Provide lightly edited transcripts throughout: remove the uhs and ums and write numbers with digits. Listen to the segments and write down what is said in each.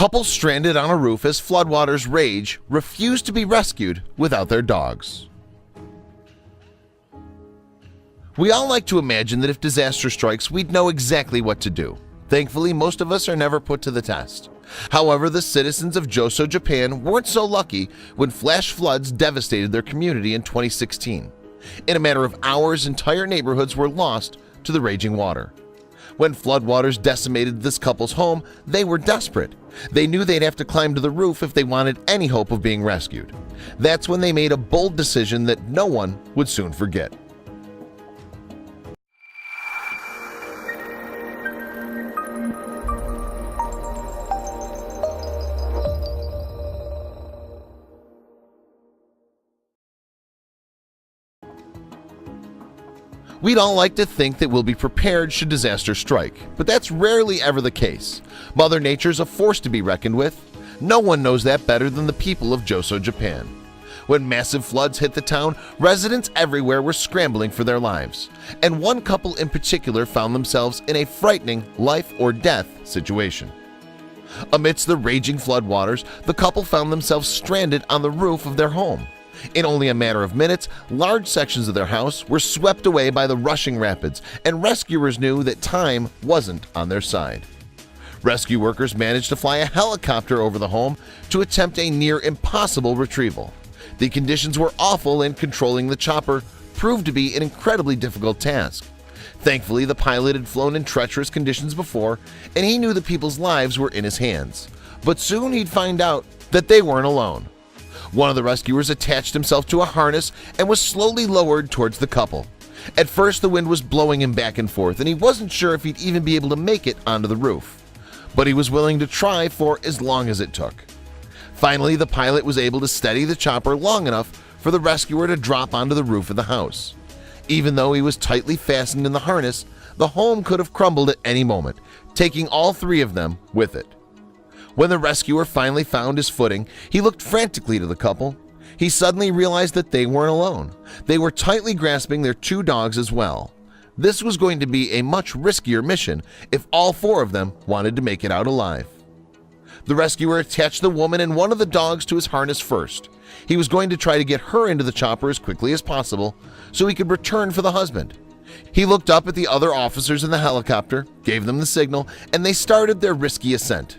Couple stranded on a roof as floodwaters rage refuse to be rescued without their dogs. We all like to imagine that if disaster strikes, we'd know exactly what to do. Thankfully, most of us are never put to the test. However, the citizens of Joso, Japan weren't so lucky when flash floods devastated their community in 2016. In a matter of hours, entire neighborhoods were lost to the raging water. When floodwaters decimated this couple's home, they were desperate. They knew they'd have to climb to the roof if they wanted any hope of being rescued. That's when they made a bold decision that no one would soon forget. We'd all like to think that we'll be prepared should disaster strike, but that's rarely ever the case. Mother Nature's a force to be reckoned with. No one knows that better than the people of Joso, Japan. When massive floods hit the town, residents everywhere were scrambling for their lives, and one couple in particular found themselves in a frightening life-or-death situation. Amidst the raging floodwaters, the couple found themselves stranded on the roof of their home. In only a matter of minutes, large sections of their house were swept away by the rushing rapids, and rescuers knew that time wasn't on their side. Rescue workers managed to fly a helicopter over the home to attempt a near-impossible retrieval. The conditions were awful, and controlling the chopper proved to be an incredibly difficult task. Thankfully, the pilot had flown in treacherous conditions before, and he knew the people's lives were in his hands. But soon he'd find out that they weren't alone. One of the rescuers attached himself to a harness and was slowly lowered towards the couple. At first, the wind was blowing him back and forth, and he wasn't sure if he'd even be able to make it onto the roof. But he was willing to try for as long as it took. Finally, the pilot was able to steady the chopper long enough for the rescuer to drop onto the roof of the house. Even though he was tightly fastened in the harness, the home could have crumbled at any moment, taking all three of them with it. When the rescuer finally found his footing, he looked frantically to the couple. He suddenly realized that they weren't alone. They were tightly grasping their two dogs as well. This was going to be a much riskier mission if all four of them wanted to make it out alive. The rescuer attached the woman and one of the dogs to his harness first. He was going to try to get her into the chopper as quickly as possible so he could return for the husband. He looked up at the other officers in the helicopter, gave them the signal, and they started their risky ascent.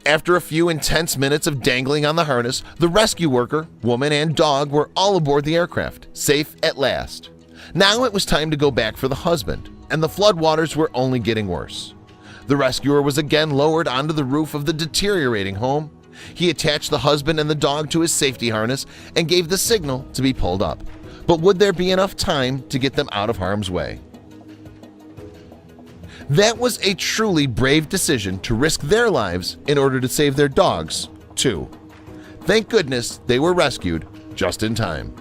After a few intense minutes of dangling on the harness, the rescue worker, woman, and dog were all aboard the aircraft, safe at last. Now it was time to go back for the husband, and the floodwaters were only getting worse. The rescuer was again lowered onto the roof of the deteriorating home. He attached the husband and the dog to his safety harness and gave the signal to be pulled up. But would there be enough time to get them out of harm's way? That was a truly brave decision to risk their lives in order to save their dogs, too. Thank goodness they were rescued just in time.